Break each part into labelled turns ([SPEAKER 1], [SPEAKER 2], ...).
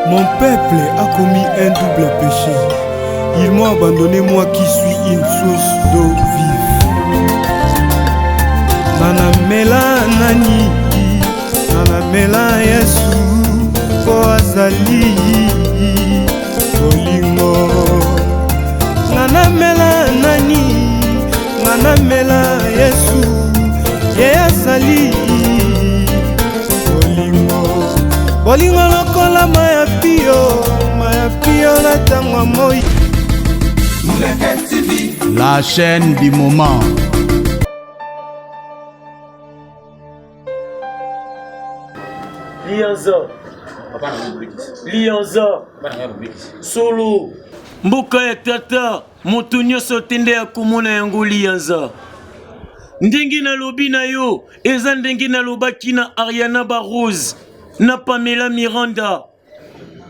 [SPEAKER 1] Mon peuple a commis un double péché. Ils m'ont abandonné, moi qui suis une source d'eau vive. Nanamela nani, nanamela Yesu, po azali bolingo. Nanamela nani, nanamela Yesu, ye azali bolingo. Bolingo lokola maya pio na tangwa moi.
[SPEAKER 2] La chaîne du moment.
[SPEAKER 3] Lianza Solo mboka ya tata moto nyonso tende ya komona yango Lianza. Ndenge nalobi na yo eza ndenge nalobaki na Ariana Barose na Pamela Miranda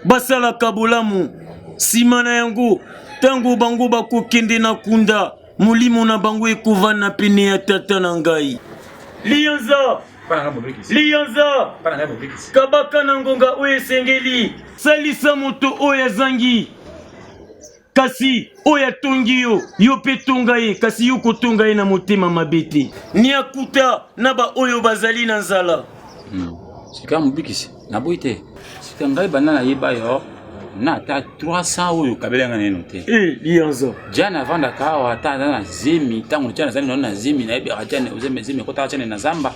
[SPEAKER 3] basalaka bolamu. Sima na yango tango bango bakokende na kunda molimo na bango ekovana pene ya tata na ngai. Lianza Lianza kabaka na ngonga oyo esengeli salisa moto oyo azangi kasi oyo atongi yo yo pe tonga ye kasi yo kotonga ye na motema mabe te ni akuta na ba oyo bazali na nzala.
[SPEAKER 4] Sika mobikisi naboyi te sika ngai banda nayeba yo na ata 300 oyo kabelenga neno te.
[SPEAKER 3] Lianza
[SPEAKER 4] jana avandaka awa ata na zemi ntango jana azali na zemi nayebaka jana zemi ekotaka jana na zamba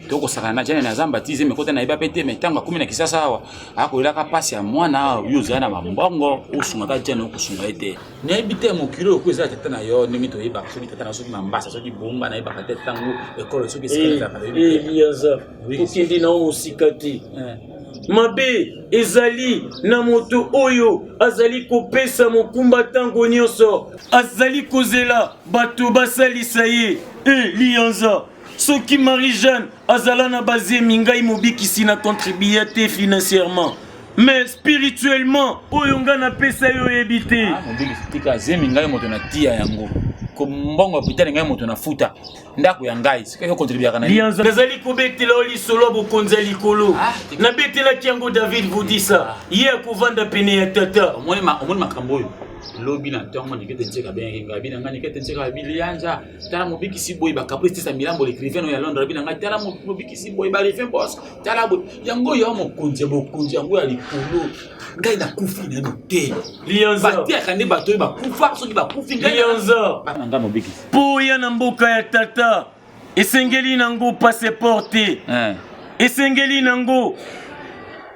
[SPEAKER 4] tokosakana na jana na zamba ti zemi ekota nayeba pe te me ntango akumi na kisasa awa akoyelaka pasi ya mwana oyo ozala na mambongo osungaka jana okosunga ye te nayebi te mokili oyo ezala tata na yo ndenge toyebaka soki tata na soki mambasa soki bomba nayebaka te ntango ekolo soki esikalaka
[SPEAKER 3] Lianza okende na mosika te mabe ezali na moto oyo azali kopesa mokumba tango nyonso azali kozela bato basalisa ye. Lianza soki Marie-Jeanne azala na bazemi ngai mobikisi na contribuer te financièrement mais spirituellement oyo nga na pesa yo yebi te.
[SPEAKER 4] Mobikisi tika zemi ngai moto na tia yango kombongo pitani ngai moto na futa ndako ya ngai sika yo contribuer kana
[SPEAKER 3] Lianza nazali kobetela oli solo bokonza likolo na betela kiango David Vodisa ye akovanda pene ya tata
[SPEAKER 4] omoni makambo oyo lobi na ntongo nikete ntseka bengi ngai bina ngani nikete ntseka Lianza tala mobikisi boy ba caprice sa milambo l'écrivain ya Londres bina ngai tala mobikisi boy ba refin boss tala boy yango yo mokonzi yango ya likolo ngai na kufi na note
[SPEAKER 3] Lianza
[SPEAKER 4] batia kande bato ba kufa soki ba kufi ngai
[SPEAKER 3] Lianza
[SPEAKER 4] ngai mobikisi
[SPEAKER 3] po ya na mboka ya tata esengeli nango passeport te esengeli nango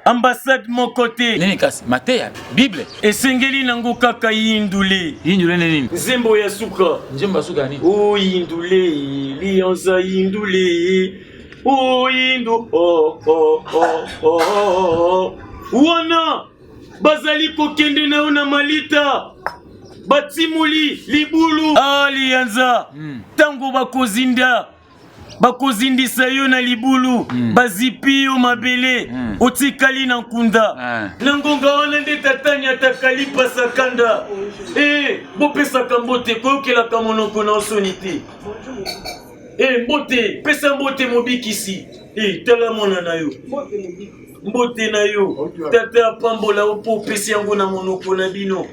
[SPEAKER 3] ambassade moko te
[SPEAKER 4] nini kasi mateya bible
[SPEAKER 3] esengeli nango kaka yindule
[SPEAKER 4] nini
[SPEAKER 3] nzembo ya suka
[SPEAKER 4] nini
[SPEAKER 3] yindule Lianza yindule yindu wana bazali kokende na yo na malita batimuli libulu Lianza tango bakozindisa yo na libulu bazipi yo mabele otikali na nkunda na ngonga wana nde tatani atakali pasakanda bopesaka mbote koyokelaka monoko na osoni te mbote pesa mbote mobikisi tala mwana na yo mbote na yo tata apambola yo mpo opesi yango na monoko na bino.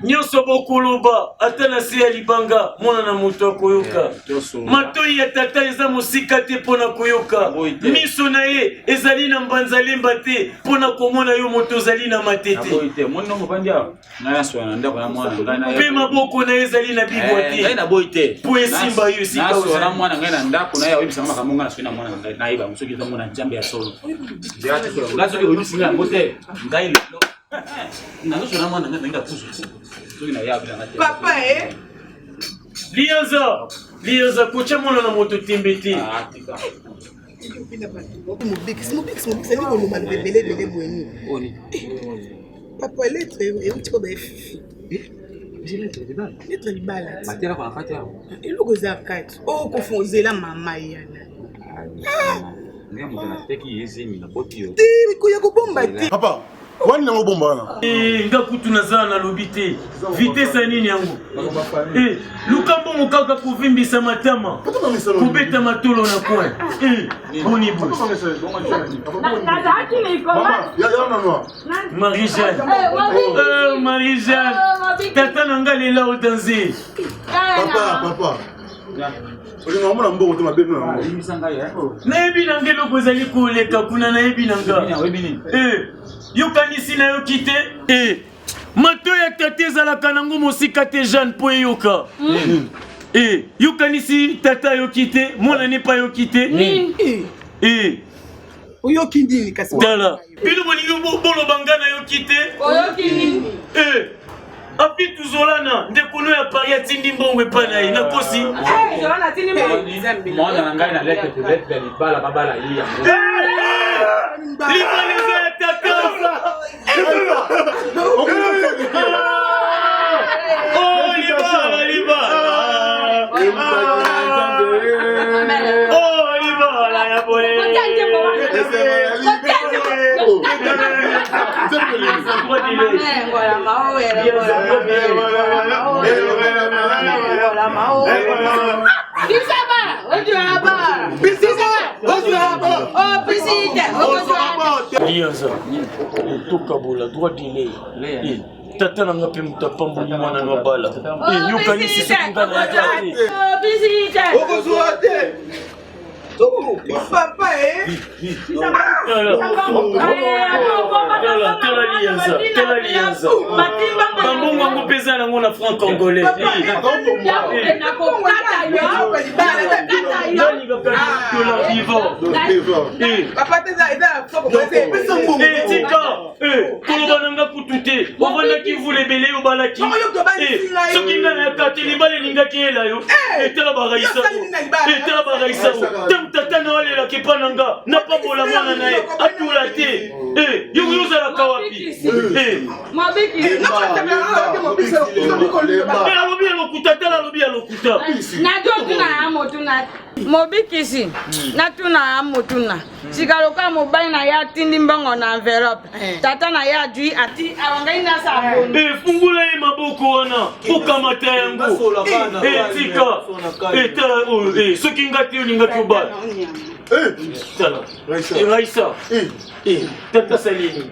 [SPEAKER 3] Nyonso bokoloba ata na se ya libanga mwana na moto akoyoka matoi ya tata eza mosika te mpona koyoka miso na ye ezali na mbanzalemba te mpona komona yo moto ozali na matete mpe maboko na ye ezali na bibwa te mpo esimba yo esika
[SPEAKER 5] Papa
[SPEAKER 3] Lianza kocha mwana na moto tembe te
[SPEAKER 5] Papa lettre euti ko ba fifi lettre libala
[SPEAKER 4] matela kwa kati yao
[SPEAKER 5] eloko za kati kofonzela mama yana
[SPEAKER 4] ngia mtu na teki yezi mina boti yo
[SPEAKER 5] ko ya ko bomba te
[SPEAKER 1] Papa
[SPEAKER 6] Wani nango bomba
[SPEAKER 3] na. Ngakutu na sana lobite. Vitesse nini yango? Lukambo mukaka kuvimbisa matama. Kubeta matolo na coin. Boni bo. Marie-Jeanne. Marie-Jeanne. Tata nanga lela odanze.
[SPEAKER 6] Papa.
[SPEAKER 3] Nayebi nanga eloko ezali koleka kuna nayebi nanga. Yokanisi na yo kite. Mato ya tata ezalaka nango mosika te Jeanne po eyoka. Yokanisi tata yo kite, mwana ne pa yo kite.
[SPEAKER 5] Oyoki ndini kasi.
[SPEAKER 3] Tala. Bino bolingi bolo bangana yo kite.
[SPEAKER 5] Oyoki ndini.
[SPEAKER 3] Api tuzolana ndekuno ya pari atindi mbongo epa na ye nakosi.
[SPEAKER 5] Zolana atindi mbongo.
[SPEAKER 4] Mwana na ngai na lete libala babala iya.
[SPEAKER 3] Libala eza ya tata. Oh libala. Oh libala ya boye. Lianza, tokabola droit délai. Tata nanga pe mutapambuli mwana na bala. Yokanisi sekunga na yaki.
[SPEAKER 5] Papa
[SPEAKER 3] Tela lianza. Bambongo yango pesa nango na franc congolais. Koloba nanga kutu te. Ovandaki vulebele yo balaki. Soki nga na yakati libala elingaki yela yo. Tela baraisa. Tata na walela kepa nanga napambola mwana na ye atula te. Yoko yozalaka wapi? Alobi alokuta tala alobi alokuta.
[SPEAKER 7] Mobikisi natuna amotuna sikaloka mobali na ya tindi mbongo na enveloppe tata na ya jui ati awangai na saboni
[SPEAKER 3] fungula ye maboko wana okamata yango tika tala soki ngati olingaki obala tala Raisa tata salini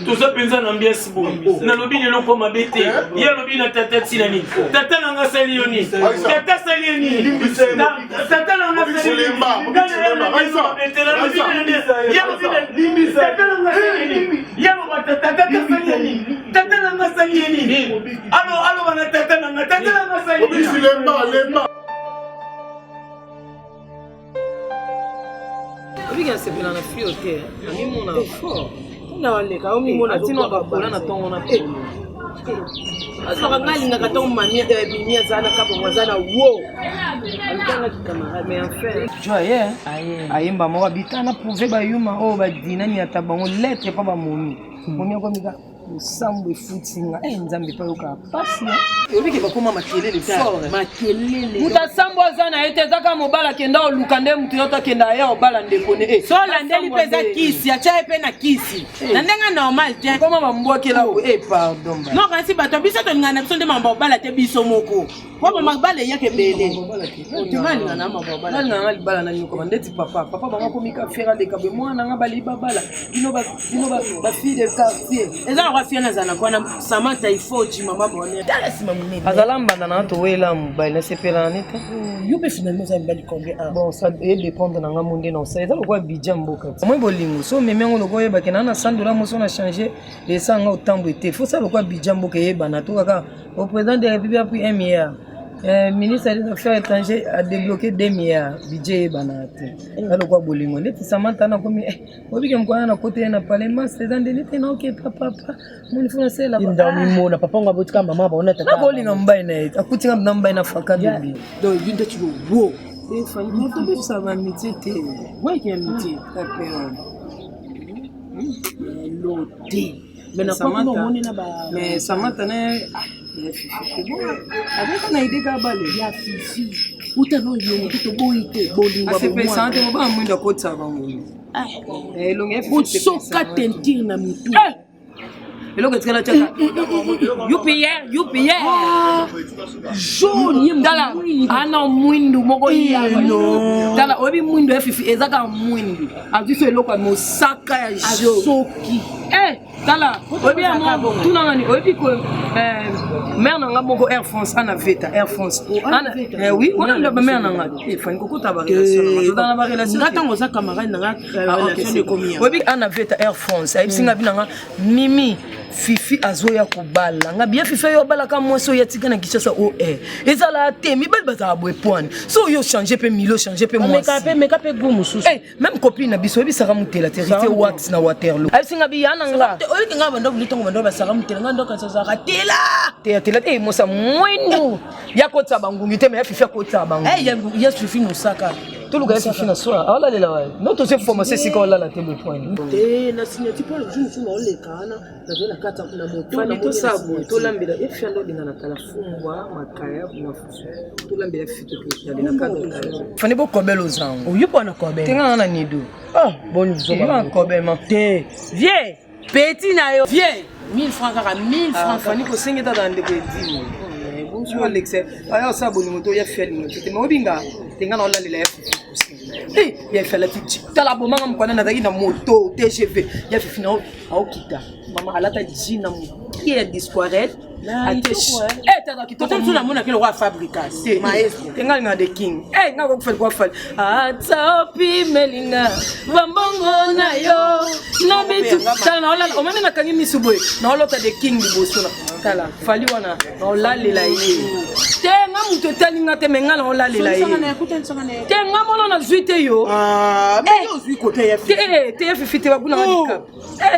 [SPEAKER 3] toza penza na ambiance boye nalobi lelo mpo mabe te ye alobi na tata tina nini tata nanga sali yo nini tata sali yo nini tata nanga sali yo nini tata nanga sali yo nini alo bana tata nanga sali yo nini.
[SPEAKER 8] Obiga sepela na fio te. Ami mona fo. Na wale ka omi mona tino ka kola na tongo na polo. Asa ngali na katongo mamia bimia zana ka bongo zana wo. Alukanga camarade mais enfin. Joye. Ayemba mo bitana prouver ba yuma o ba dinani atabango lettre pa ba momi. Momi ko mika sambo futinga nzambe pa yoka pasi obiki bakoma makelele fort makelele muta sambo azana ete zaka mobala kenda oluka nde mutu yoto kenda ya obala ndekone so landeli pesa kisi acha epe na kisi na ndenga normal te koma bambwakela pardon non kasi bato biso to ngana biso nde mamba obala te biso moko kwa mabala yake bele tumani na mabala na libala na nyoko ndeti papa bango komika fera de kabe mwana nga bali babala bino ba fille de quartier eza fiana zana kwana Samantha ifoji mama bone dala sima munene azalamba na to wela mobile na sepela neta yope finalement ça mbali combien bon ça dépend na nga monde non ça eza quoi bidjan mboka moi bolingo so memengo loko yeba ke na $100 moso na changer les sanga autant été faut ça quoi bidjan mboka yeba na to kaka au président de la République après 1 milliard ministre des Affaires étrangères a débloqué 2 milliards budget banate alors quoi bolingo neti Samantha na komi obike mkwana na côté na parlement c'est dans neti na OK papa mon français là ndami mona papa nga botika mama ba onata na bolingo mbaye na akutinga mbaye na faka bibi donc yinde tu wo et fani ko ça va métier te ouais qui est métier l'autre mais Samantha ne avec na idée ka bale ya fifi utano yo to boite bolinga bo mwa sante mo ba mwenda ko tsaba mo longe fifi soka tentir na mitu eloko etikala tiaka UPR jaune tala ana mwindu moko tala oyebi mwindu ya fifi ezaka mwindu azwi so eloko ya mosaka ya soki tala oyebi ya mo tuna nani oyebi ko mère nanga moko Air France ana veta Air France oui on a mère nanga fani kokota ba relation na ba relation ngata ngoza camarade nanga relation de combien oyebi ana veta Air France ayisinga binanga mimi fifi azoya kobala nga bien fifi yo bala ka moi so yatika na Kinshasa ezala te mi bel baza boe point so yo changer pe milo changer pe moi meka pe go mususu même copine na biso ebisaka mutela terité wax na Waterloo ayisinga bi yana nga oyo kinga bando bulitongo bando basaka mutela nga ndoka sasa tela mosa mwendo yakota bangungi te me fifi yakota bangungi ya fifi nosaka tout le gars c'est fini soir ah là là notre c'est formation c'est quand là la télé point na signature pour le jour sur le kana na la kata na moto na to sabo to lambela e fiando dingana kala fungwa makaya na fusu to lambela fito ke na kata fani bo kobelo zango uyu bona kobelo tenga na nido bon zo ba kobelo te vieux petit na yo vieux 1000 francs kaka 1000 francs fani ko sengeta dans de dimo bonjour Alex aya sabo ni moto ya fiali te mo binga tenga na la la ya fela titi tala bomanga mkwana na zaki na moto TGV ya fifina aokita mama alata jina mu qui est disquarette tala kitoko tuna mona kile kwa fabrication maestro tenga na the king nga ko fela kwa fela atsopi melinga bambongo na yo na bitu tala na ola omane na kangi misuboy na olota the king libosona tala fali wana na olalela ye tenga muto talinga te menga na olalela ye tenga mona na zuite yo mais yo zui côté ya te fifi te bakuna handicap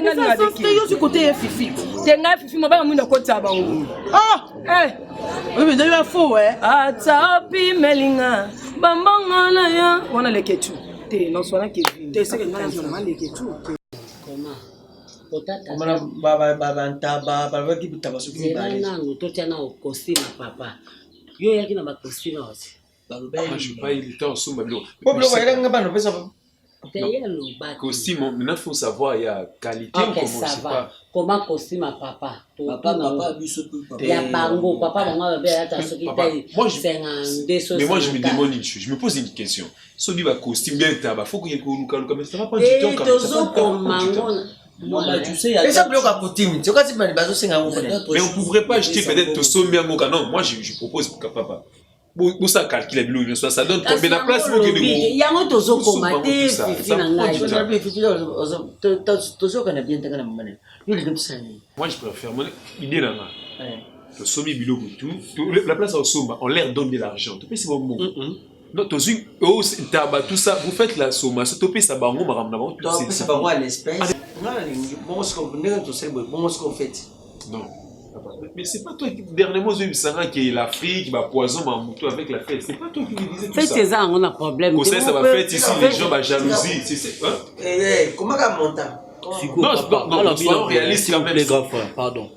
[SPEAKER 8] nga na de king yo zui côté ya fifi tenga fifi mabanga mwina kota bangu oui mais d'ailleurs faux atsapi melinga bambongo na ya wana leketu te no sona ke te seke ngana zona leketu comment otata baba ntaba baba ki bitaba soki bale nango totiana au costume papa yo yaki na ba costume aussi
[SPEAKER 9] je pas il était en somme bilo
[SPEAKER 6] costume maintenant faut savoir il y a qualité comment c'est pas
[SPEAKER 8] comment costume à papa il y a bango papa bango ba ta soki taille
[SPEAKER 6] mais moi je me demande une chose je me pose une question so dit ba costume bien taba faut que luka mais ça va pas du temps comme ça
[SPEAKER 8] tu sais il y a
[SPEAKER 6] mais on pourrait pas acheter peut-être to sombe ngoka non moi je propose pour papa pour ça calculer bilo ça donne combien de place pour que
[SPEAKER 8] il y a un tozo commander fifi na ngai tozo kana bien tanga na mane
[SPEAKER 6] moi je préfère mon idée là to sombe bilo tout la place au somba on leur donne de l'argent tu peux c'est bon non tozo taba tout ça vous faites la somme ça topé ça bango maramna bango
[SPEAKER 8] c'est pas moi l'espèce bon ce qu'on venait de se bon ce qu'on fait
[SPEAKER 6] non. Mais c'est pas toi qui dernièrement j'ai eu ça qui est l'Afrique qui va poison ma moto avec la fête. C'est pas toi qui me disais tout ça.
[SPEAKER 8] Faites ça on a problème.
[SPEAKER 6] Ça va faire ici les gens va jalousie, c'est
[SPEAKER 8] comment ça monte?
[SPEAKER 6] Non, soyons réalistes quand même
[SPEAKER 10] les grands frères, pardon.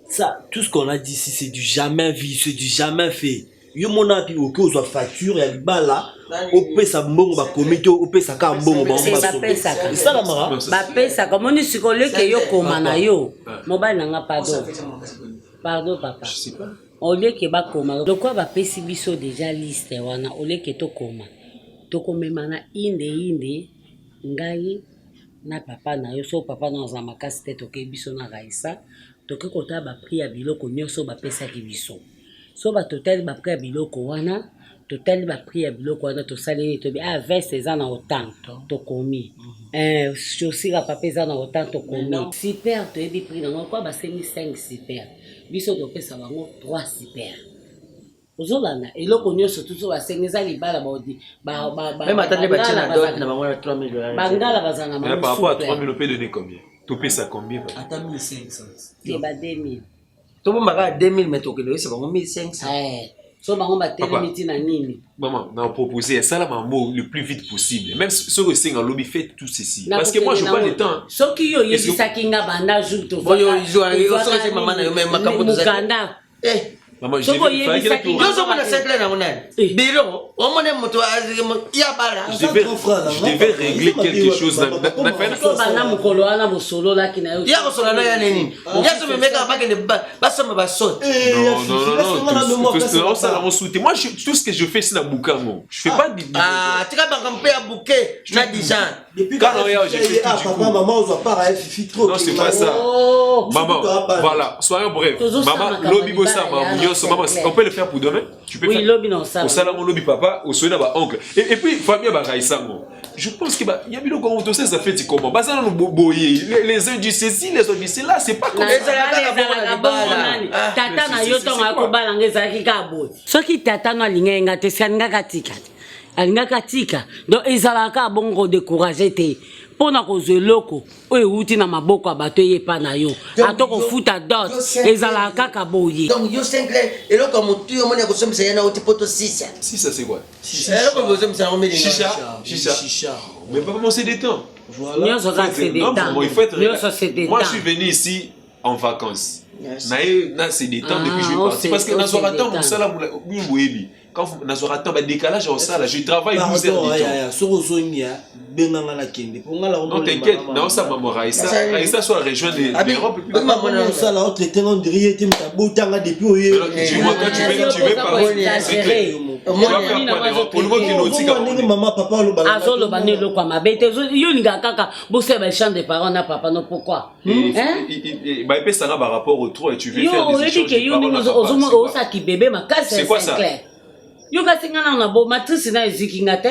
[SPEAKER 10] Ça tout ce qu'on a dit ici c'est du jamais vu, c'est du jamais fait. Yo mona ki oke ozwa facture ya libala opesa mbongo ba komite opesa ka mbongo ba
[SPEAKER 8] pesa ça la mara ba pesa comme on dit que yo koma na yo mobile nanga pardon papa
[SPEAKER 6] je sais pas
[SPEAKER 8] au lieu que ba koma donc quoi ba pesi biso déjà liste wana au lieu que to koma mana inde ngai na papa na yo so papa na za makasi te to ke biso na raisa to ke kota ba prix ya biloko nyoso ba pesa ki biso so ba total ba prix ya biloko wana total ba prix ya biloko wana to salé to bien veste za na autant to komi chaussure papa za na autant to komi super to ebi prix na quoi ba c'est 5 super biso to pesa bango 3 super ozolana eloko nyoso tout so ba sengeza libala ba odi ba
[SPEAKER 10] même attendez ba tina dot na bango 3000 $.
[SPEAKER 8] Bangala bazana
[SPEAKER 6] ma par rapport à 3000 on peut donner combien to pesa combien
[SPEAKER 10] attends 1500
[SPEAKER 8] c'est ba 2000
[SPEAKER 10] to bomba 2000 mais to que c'est bango 1500
[SPEAKER 8] so bango ba telemiti na nini
[SPEAKER 6] maman n'a proposé ça là mot le plus vite possible même ce que c'est en lobby fait tout ceci parce que moi je pas le temps
[SPEAKER 8] so ki yo yebisa kinga banda jour to
[SPEAKER 10] yo c'est maman na yo même makapo
[SPEAKER 8] Mukanda
[SPEAKER 6] Maman, je devais régler quelque chose. Moi, tout ce que je fais, c'est dans le bouquin. Je fais pas de...
[SPEAKER 10] Ah, tu as pas compris à bouquet. Tu as dit ça.
[SPEAKER 6] Quand on regarde, j'ai fait tout.
[SPEAKER 10] Maman, on va pas trop.
[SPEAKER 6] Non, c'est pas ça. Maman, voilà, soyons brefs. Maman, lobby bossa, on peut le faire pour demain. Tu peux faire
[SPEAKER 8] lobby non ça.
[SPEAKER 6] Au salon, mon lobby papa, au soin d'aba oncle. Et puis, famille Baraïsango. Je pense qu'il y a bien comment on ça fait comment. Bah ça nous boyer. Les uns du ceci, les autres du cela, c'est pas comme ça.
[SPEAKER 8] Tata na yo to ngakubala ngezaki kabo. Soki tata no lingenga te sanga katika. Alinga katika. Donc ezalaka bongo décourager te. Pona kozwe loko oyo uti na maboko abato yepa na yo atoko futa dot ezalaka kaboye.
[SPEAKER 10] Donc yo Sinclair eloko mutu yo mona kosomisa yana uti poto 6.
[SPEAKER 6] 6 ça c'est quoi?
[SPEAKER 10] Eloko kosomisa on met
[SPEAKER 6] chicha. Mais pas comment c'est des temps.
[SPEAKER 8] Voilà.
[SPEAKER 6] Moi je suis venu ici en vacances. C'est des temps depuis que je suis parti parce que dans un temps ça là quand dans un temps décalage en ça là je travaille 12 heures du temps. Non t'inquiète, non ça maman Raïssa soit rejoindre l'Europe et puis
[SPEAKER 10] maman ça là autre temps on dirait tu m'as botanga depuis
[SPEAKER 6] dis-moi quand tu veux parler c'est clair.
[SPEAKER 10] Maman papa lo bana
[SPEAKER 8] azolo banelo kwa mabete yo linga kaka bose ba champ de parents na papa no pourquoi
[SPEAKER 6] hein bah épée ça par rapport au trou et tu veux faire des échanges
[SPEAKER 8] de parents ça qui bébé ma casse c'est clair yo ka singana na bo matrice na ezikinga te.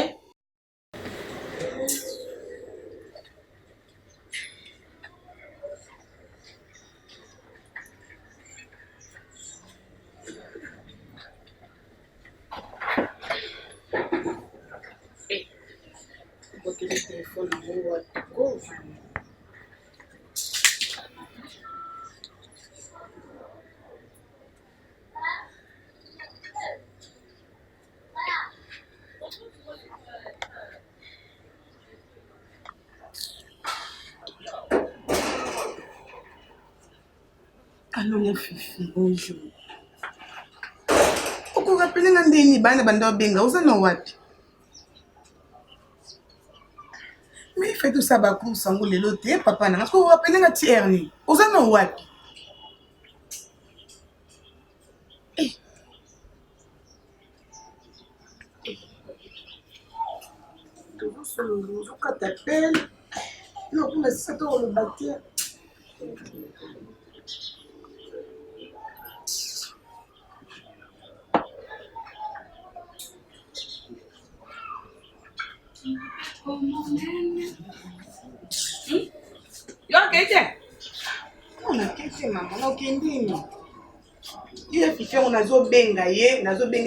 [SPEAKER 5] Allô la Fifi, bonjour. Uko kapelenga ndeni bana banda benga uzana wapi? Mais fait tout ça ba pour sango lelo te papa na ko kapelenga ti erni. Uzana wapi? Tout ça le jour quand t'appelles. Non, pour me ça le bâtir. Yo kete. On a kete maman, on kendini. Ile Fifi on nazo benga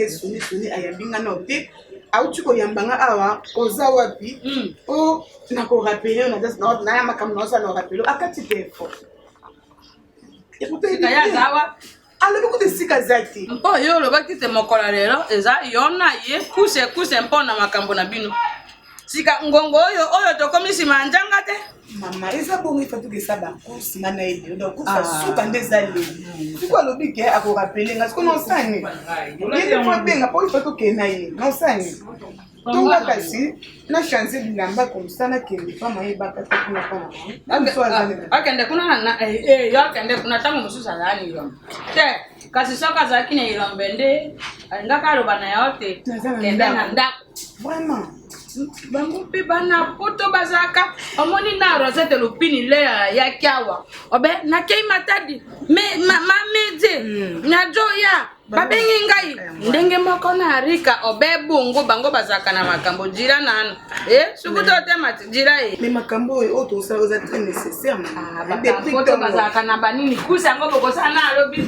[SPEAKER 5] suni ayambinga note. Auti ko yambanga awa oza wapi? O na ko rappeler na makamno na rappeler akati tefo. Écoutez ya zawa. Alors beaucoup de sikazati.
[SPEAKER 7] Mpo yo lo bakite mokola lelo eza yona ye kuse mpo na makambo na bino. Sika ngongo oyo tokomisi manjanga te.
[SPEAKER 5] Mama eza bongo ifatu ke saba course na ile donc ça suka ndeza le. Siko lobi ke ako rappeler nga siko non sani. Yele fois benga po ifatu ke na ile non sani. Tonga kasi na chance bilamba comme ça na kende pa maye baka ta kuna pa.
[SPEAKER 7] Akende kuna na yo akende kuna tango mususa lani yo. Te kasi soka za kine ilombende ngaka lo bana yote kenda na nda.
[SPEAKER 5] Vraiment
[SPEAKER 7] bango pe bana poto bazaka omoni na rosette lupini le ya kiawa obe na kei matadi me mama meje na joya babengi ngai ndenge moko na rika obe bungu bango bazaka na makambo jira nanu sukuto te mati jira
[SPEAKER 5] me makambo o to sa oza très nécessaire
[SPEAKER 7] poto bazaka na banini kusa ngo boko sana lobi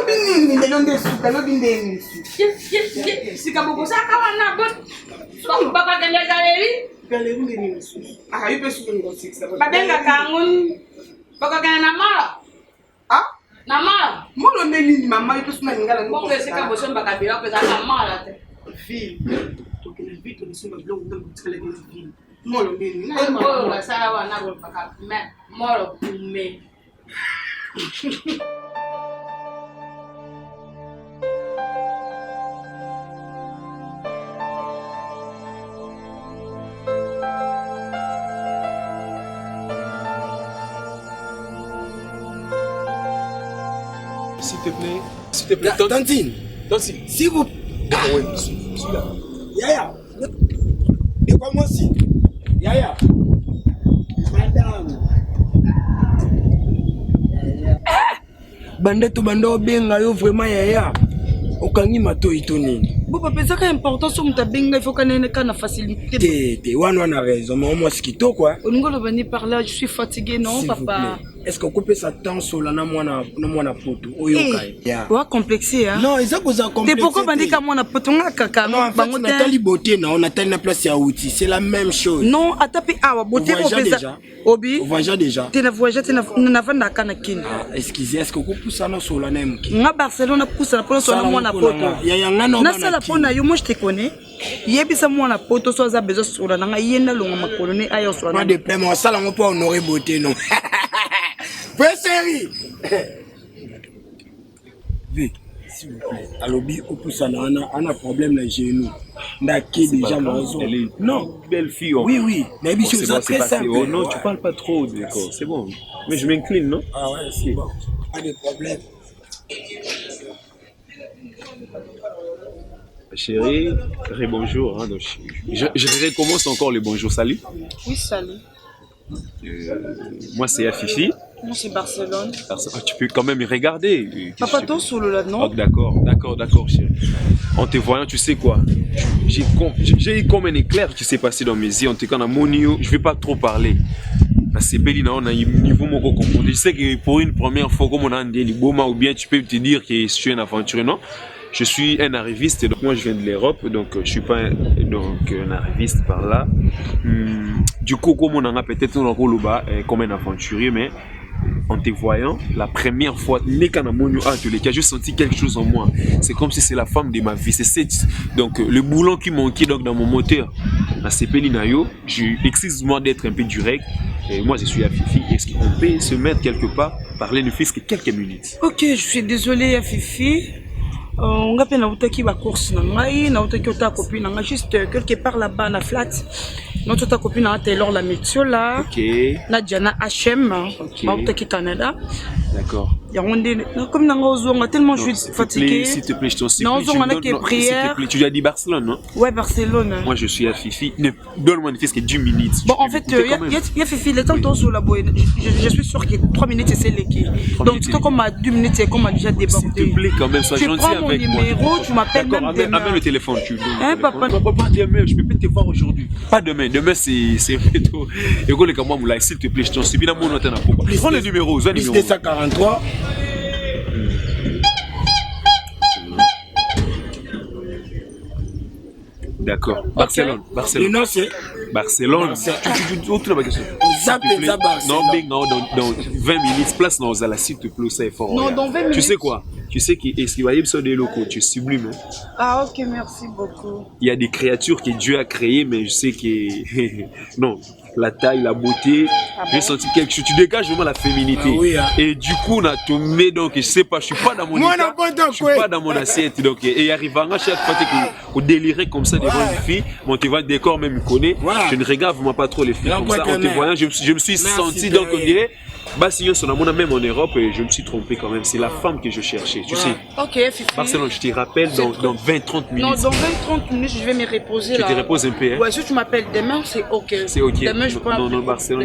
[SPEAKER 5] nini le londe suka lobi ndeni
[SPEAKER 7] sika boko saka wana bon so baka kende
[SPEAKER 5] galeri ndeni su yupe su ngo 6
[SPEAKER 7] babenga kangun baka kana na mara na mara
[SPEAKER 5] molo ndeni mama yupe su na ngala ngo
[SPEAKER 7] bongo sika bosomba kabila pesa na mara te
[SPEAKER 5] fille to que le vite de suma blonde de mutskele de fille molo ndeni
[SPEAKER 7] na molo la sala wana go baka me molo me
[SPEAKER 6] s'il te plaît. S'il te plaît.
[SPEAKER 1] Tantine.
[SPEAKER 6] Tantine.
[SPEAKER 1] Si vous...
[SPEAKER 6] Ah ouais, celui-là.
[SPEAKER 1] Yaya. Et quoi moi aussi? Yaya. Madame. Bande to bande obenga yo vraiment Yaya. Okangi mato itoni.
[SPEAKER 7] Bon papa ça a importance sur ta benga il faut qu'on ait une facilité.
[SPEAKER 1] T'es one a raison mais moi ce qui to quoi.
[SPEAKER 7] Oningolo bani par là je suis fatigué non papa.
[SPEAKER 1] Est-ce qu'on coupe sa temps sur la na mwana poto oyokai.
[SPEAKER 7] Wa complexé hein.
[SPEAKER 1] Non, ils ont posé complexé.
[SPEAKER 7] T'es pourquoi bandi ka mwana poto nga kaka
[SPEAKER 1] non bango Nathalie beauté non Nathalie na place ya outil, c'est la même chose.
[SPEAKER 7] Non, atapi awa beauté
[SPEAKER 1] au déjà.
[SPEAKER 7] Obi.
[SPEAKER 1] On voyage déjà.
[SPEAKER 7] Tu na voyage tu na vanda kana kin.
[SPEAKER 1] Excusez, est-ce qu'on coupe ça sur la même qui?
[SPEAKER 7] Nga Barcelone pousse la pour sur mwana poto.
[SPEAKER 1] Ya yanga no
[SPEAKER 7] na sala pona yo moi je te connais. Yebisa mwana poto so za besoin sur la nga yenda longa makolone ayo sur la.
[SPEAKER 1] Pas de problème, on sala ngo pas honorer beauté non. Série. Vite, s'il vous plaît. Alobi, on a un problème là chez nous. Qui déjà raison.
[SPEAKER 6] Non, belle fille.
[SPEAKER 1] Oui. Mais bien sûr, c'est très simple.
[SPEAKER 6] Oh non, tu parles pas trop, d'accord. C'est bon. Mais je m'incline, non?
[SPEAKER 1] Ah ouais, c'est bon. Pas de problème.
[SPEAKER 6] Chérie, bonjour. Hein, je recommence encore le bonjour. Salut.
[SPEAKER 7] Oui, salut.
[SPEAKER 6] Moi, c'est Afifi.
[SPEAKER 7] Moi, c'est Barcelone.
[SPEAKER 6] Tu peux quand même me regarder.
[SPEAKER 7] Papa, toi, solo là, non?
[SPEAKER 6] Oh, d'accord, chérie. En te voyant, tu sais quoi? J'ai eu comme un éclair qui s'est passé dans mes yeux. En tout cas, je vais pas trop parler. Parce que on a un niveau mon comprendre. Je sais que pour une première fois, comme on a un Boma, ou bien tu peux te dire que je suis un aventurier, non? Je suis un arriviste, donc moi je viens de l'Europe, donc je suis pas un arriviste par là. Du coup, comme on en a peut-être un rôle comme un aventurier, mais en te voyant, la première fois, j'ai senti quelque chose en moi. C'est comme si c'est la femme de ma vie. Donc le boulon qui manquait donc, dans mon moteur, excuse-moi d'être un peu direct. Et moi je suis Afifi. Est-ce qu'on peut se mettre quelque part, parler ne fût-ce que quelques minutes?
[SPEAKER 7] Ok, je suis désolée Afifi. On a peine à la course, on a copine, on a juste quelque part là-bas na flat. Notre copine a Taylor la météo là.
[SPEAKER 6] Ok.
[SPEAKER 7] Nadjana HM, on a Canada.
[SPEAKER 6] D'accord.
[SPEAKER 7] Comme on a tellement je suis fatiguée.
[SPEAKER 6] S'il te plaît, je t'en supplie.
[SPEAKER 7] Non, on a que prière.
[SPEAKER 6] Tu as dit Barcelone, non?
[SPEAKER 7] Ouais, Barcelone.
[SPEAKER 6] Moi, je suis à Fifi. Donne-moi une fille que 10 minutes.
[SPEAKER 7] Bon, en fait, il y a Fifi, le temps sur la boîte. Je suis sûr que 3 minutes, c'est l'équipe. Donc, tout comme à 2 minutes, c'est comme à déjà débordé.
[SPEAKER 6] S'il te plaît, quand même, sois gentil avec moi.
[SPEAKER 7] Tu prends mon numéro, tu m'appelles même demain.
[SPEAKER 6] Amène le téléphone, tu veux.
[SPEAKER 7] Hein, papa?
[SPEAKER 6] Pas demain, je peux pas te voir aujourd'hui. Pas demain. Demain, c'est plutôt. Écoute, comme moi, s'il te plaît, je t'en supplie. Prends le numéro.
[SPEAKER 1] Plus 243.
[SPEAKER 6] D'accord. Barcelone. Barcelone.
[SPEAKER 1] Non, c'est
[SPEAKER 6] Barcelone. Non, dans 20 minutes, place dans la s'il te plaît, ça est fort.
[SPEAKER 7] Non, dans 20 minutes.
[SPEAKER 6] Tu sais quoi? Tu sais qu'est-ce qu'il va y avoir des locaux, tu es sublime. Hein?
[SPEAKER 7] Ah, ok, merci beaucoup.
[SPEAKER 6] Il y a des créatures que Dieu a créées, mais je sais que. Non, la taille, la beauté, j'ai senti quelque chose. Tu dégages vraiment la féminité.
[SPEAKER 1] Ah oui, hein.
[SPEAKER 6] Et du coup, on a tombé, donc je sais pas, je suis pas dans mon état, je suis pas dans mon assiette. Donc, et arrivant à chaque fois que délirer comme ça devant une fille, mon te voit décor même me connaît. Voilà. Je ne regarde vraiment pas trop les filles comme ça. En te voyant, je me suis senti, donc on dirait. Bah si on a même en Europe et je me suis trompé quand même, c'est la femme que je cherchais, tu sais.
[SPEAKER 7] Ok, Fifi.
[SPEAKER 6] Barcelone, je te rappelle dans 20-30 minutes.
[SPEAKER 7] Non, dans 20-30 minutes, je vais me reposer là.
[SPEAKER 6] Tu te reposes un peu, hein?
[SPEAKER 7] Ouais, si tu m'appelles demain, c'est ok.
[SPEAKER 6] C'est ok.
[SPEAKER 7] Demain, je peux
[SPEAKER 6] Non, Barcelone,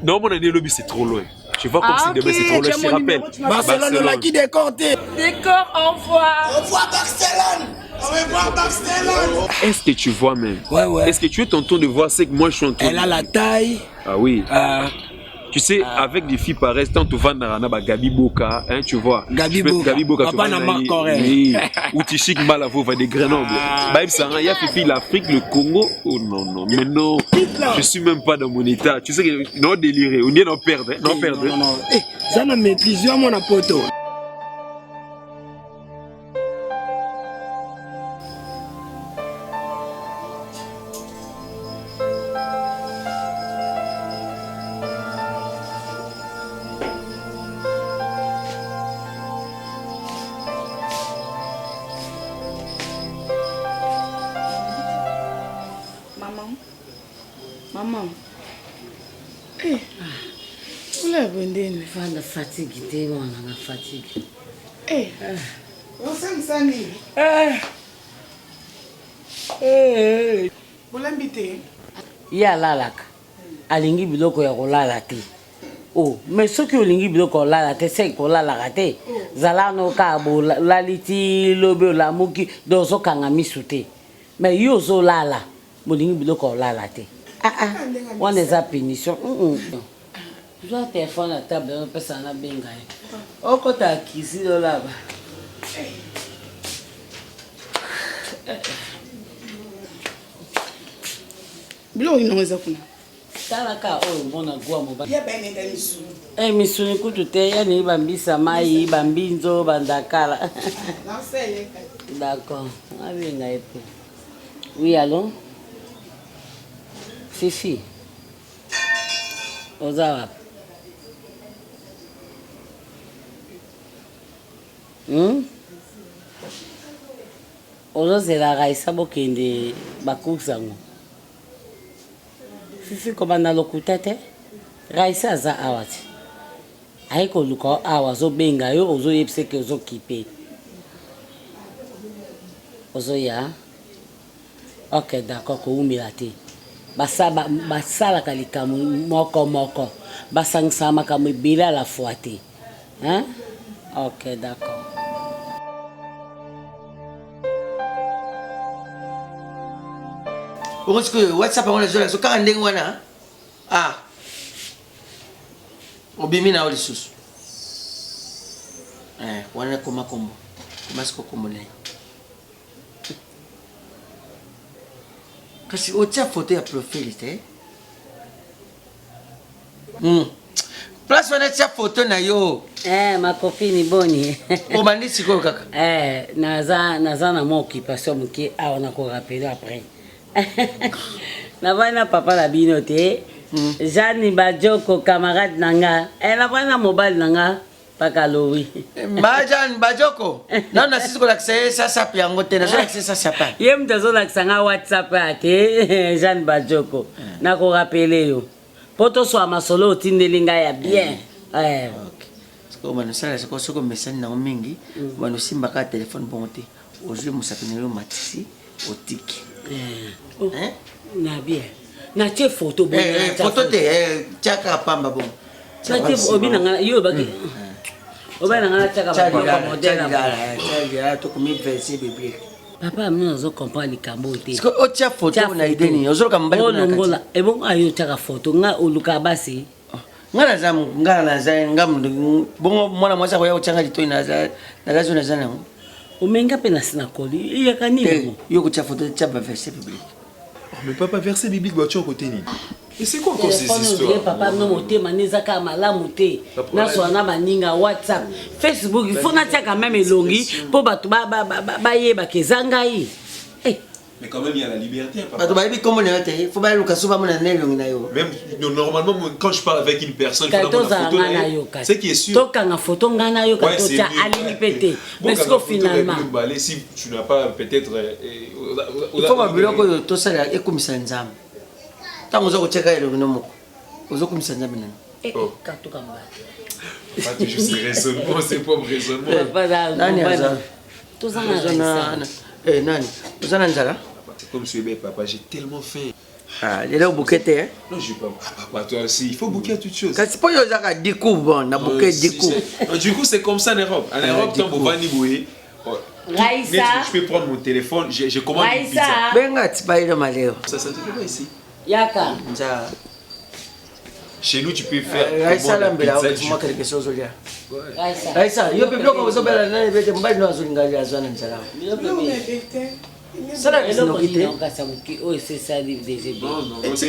[SPEAKER 6] non, mon année lobby, c'est trop loin. Je vois comme si demain, c'est trop loin, je te rappelle.
[SPEAKER 1] Barcelone, on l'a qui décorté.
[SPEAKER 7] D'accord, au revoir.
[SPEAKER 1] Au revoir, Barcelone. On va voir Barcelone.
[SPEAKER 6] Est-ce que tu vois même?
[SPEAKER 1] Ouais.
[SPEAKER 6] Est-ce que tu es tenté de voir ce que moi je suis en train de...
[SPEAKER 1] Elle a la taille.
[SPEAKER 6] Ah oui. Tu sais, avec des filles pareilles, tant tu vas dans Gabi Boka, hein, tu vois.
[SPEAKER 1] Gabi Boka,
[SPEAKER 6] tu vas oui. Ou Tichik Malavo va des Grenoble. Bah, il y a Fifi, l'Afrique, le Congo. Oh non, mais non. Je suis même pas dans mon état. Tu sais que non déliré, on est dans perdre, non perdre.
[SPEAKER 1] Non. Ça n'a maîtrisé à mon apoto.
[SPEAKER 7] Maman. Oula bondeni.
[SPEAKER 11] Fanda fatigue te mwana na fatigue.
[SPEAKER 5] osangisani bolambi te
[SPEAKER 11] ye alalaka alingi biloko ya kolala te mais soki olingi biloko olala te seki kolalaka te zala no ka bolali ti lobi olamuki do ozokanga misu te mais yo ozolala bolingi biloko olala te wana eza punition zwa telefone na table opesa na benga ye okota kisi lolaba
[SPEAKER 5] biloko inongo eza kuna
[SPEAKER 11] talaka oyo mbona gwa mobali
[SPEAKER 5] ya baenenda misuni
[SPEAKER 11] misuni kutu te yani bambisa mai bambinzo bandakala d'accord abenga ye pe oui allô Fifi oza wapi ozozelaka esa bokende bakurse yango Fifi kobanda lokuta te raisa aza awa te ayi koluka awa azobenga yo ozoyebisa ke ozokipe ozoya ok d'accord koumela te basalaka likambo moko basangisa makambo ebele à la fois te ok d'accord
[SPEAKER 12] Parce que WhatsApp on les zo ka ndenge wana obimi na oli susu wana koma kombo siko kombo ne kasi otia photo ya profil te place wana tia photo na yo
[SPEAKER 11] ma copine boni
[SPEAKER 12] obandi siko kaka
[SPEAKER 11] naza na mo occupation moke awa na ko rappeler après na papa la bino te Jeanne Bajoko camarade nanga na mobile nanga pakalowi
[SPEAKER 12] Jeanne Bajoko na sisi ko lakse ça piango te na so lakse ça pa
[SPEAKER 11] ye mtazo laksanga WhatsApp ate Jeanne Bajoko na ko rappeler yo poto so masolo otindelinga ya bien
[SPEAKER 12] ko mano sala ko soko message na mingi mano simba ka téléphone bon te ozwe musapinelo matisi otiki
[SPEAKER 11] na bien na tie photo bon
[SPEAKER 12] photo te chaka pamba bon
[SPEAKER 11] na tie obina ngana yo baki obina ngana chaka ba modèle
[SPEAKER 12] ya to komi verser bébé
[SPEAKER 11] papa mimi nazo comprendre likambo te
[SPEAKER 12] parce que o tia photo na ideni ozoloka mbali
[SPEAKER 11] kuna ngola ebon ayo chaka photo nga oluka basi
[SPEAKER 12] ngana zamu ngana za ngamu bongo mwana mwasa ko ya uchanga litoi na za na za nango
[SPEAKER 11] omenga pe na sina koli ya kanini
[SPEAKER 12] yo kutia photo tia ba verser biblique
[SPEAKER 6] mais papa verset biblique voiture côté ni et c'est quoi encore ces histoires
[SPEAKER 11] papa no motema nezaka malamu te na sona baninga WhatsApp Facebook il faut na tia quand même elongi po batu ba yeba kezanga yi
[SPEAKER 6] mais quand même il y a la liberté papa
[SPEAKER 12] batu ba yebi comment na te faut ba luka suba mona nelongi na yo
[SPEAKER 6] même normalement quand je parle avec une personne il faut la photo c'est qui est sûr
[SPEAKER 11] to kanga photo ngana yo ka to tia alingi pété mais ce finalement
[SPEAKER 6] si tu n'as pas peut-être
[SPEAKER 12] il faut ba biloko to sala ekomisa nzambe tango zo kocheka elongi no moko ozo komisa nzambe nani
[SPEAKER 11] ka to kamba
[SPEAKER 6] pas toujours c'est raisonnement c'est pas raisonnement
[SPEAKER 12] nani aza
[SPEAKER 11] to zana
[SPEAKER 12] nani uzana nzala
[SPEAKER 6] comme je suis papa j'ai tellement faim
[SPEAKER 12] il est au bouquet hein
[SPEAKER 6] non je pas papa toi aussi il faut bouquer toutes choses
[SPEAKER 12] kasi po yo zaka diku bon na bouquet diku
[SPEAKER 6] du coup c'est comme ça en Europe tant bon va niboué
[SPEAKER 11] Raïssa
[SPEAKER 6] je peux prendre mon téléphone je commande une pizza
[SPEAKER 12] benga tibailo maleo
[SPEAKER 6] ça te fait pas ici
[SPEAKER 11] yaka
[SPEAKER 12] nza
[SPEAKER 6] chez nous tu peux faire
[SPEAKER 12] Raïssa lambela moi quelque chose au dia Raïssa yo biblo ko zo bela na bete mbali no azulingali azwana nzala ça là
[SPEAKER 11] c'est noquité oh c'est ça livre des
[SPEAKER 6] non c'est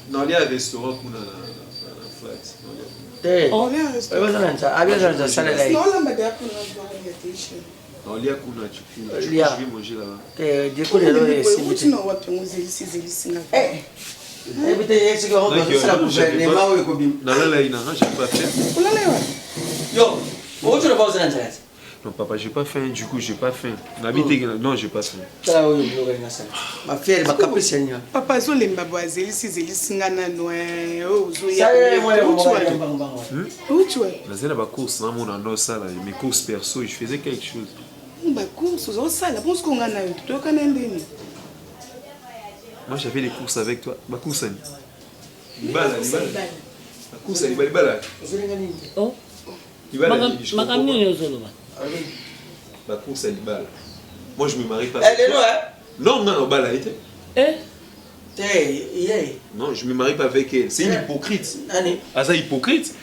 [SPEAKER 6] non il y a un restaurant qu'on a
[SPEAKER 12] te on est un restaurant abia ça là
[SPEAKER 5] non lamba de kuna
[SPEAKER 6] non il y a kuna je vais manger là-bas
[SPEAKER 12] te diko lelo
[SPEAKER 5] c'est no wapi nguzeli singa
[SPEAKER 12] ebite yesi ko ndo sala gouvernement ko bim
[SPEAKER 6] na la ina j'ai pas fait
[SPEAKER 12] yo ocho na pausa nzala
[SPEAKER 6] Non, papa, j'ai pas faim, du coup, j'ai pas faim. Non, j'ai pas faim.
[SPEAKER 12] Ma fille, elle m'a capé, Seigneur.
[SPEAKER 5] Papa, zo lemba boazeli si zeli singana noe. Oh, zo
[SPEAKER 12] Ça y est, moi,
[SPEAKER 5] où tu es?
[SPEAKER 6] Là, c'est la course, non, mon anneau, ça, là, mes courses perso, je faisais quelque chose.
[SPEAKER 5] Bah, course, zo ça, là, pense qu'on a eu. Tu dois connaître.
[SPEAKER 6] Moi, j'avais des courses avec toi. Ma course, elle. Libala. Ma course, elle, Libala.
[SPEAKER 11] Oh.
[SPEAKER 6] Ma course, elle, Libala. Moi, je me marie pas.
[SPEAKER 12] Elle est là, hein?
[SPEAKER 6] Non, Bala, était. Non, je me marie pas avec elle. C'est une hypocrite. Asa hypocrite.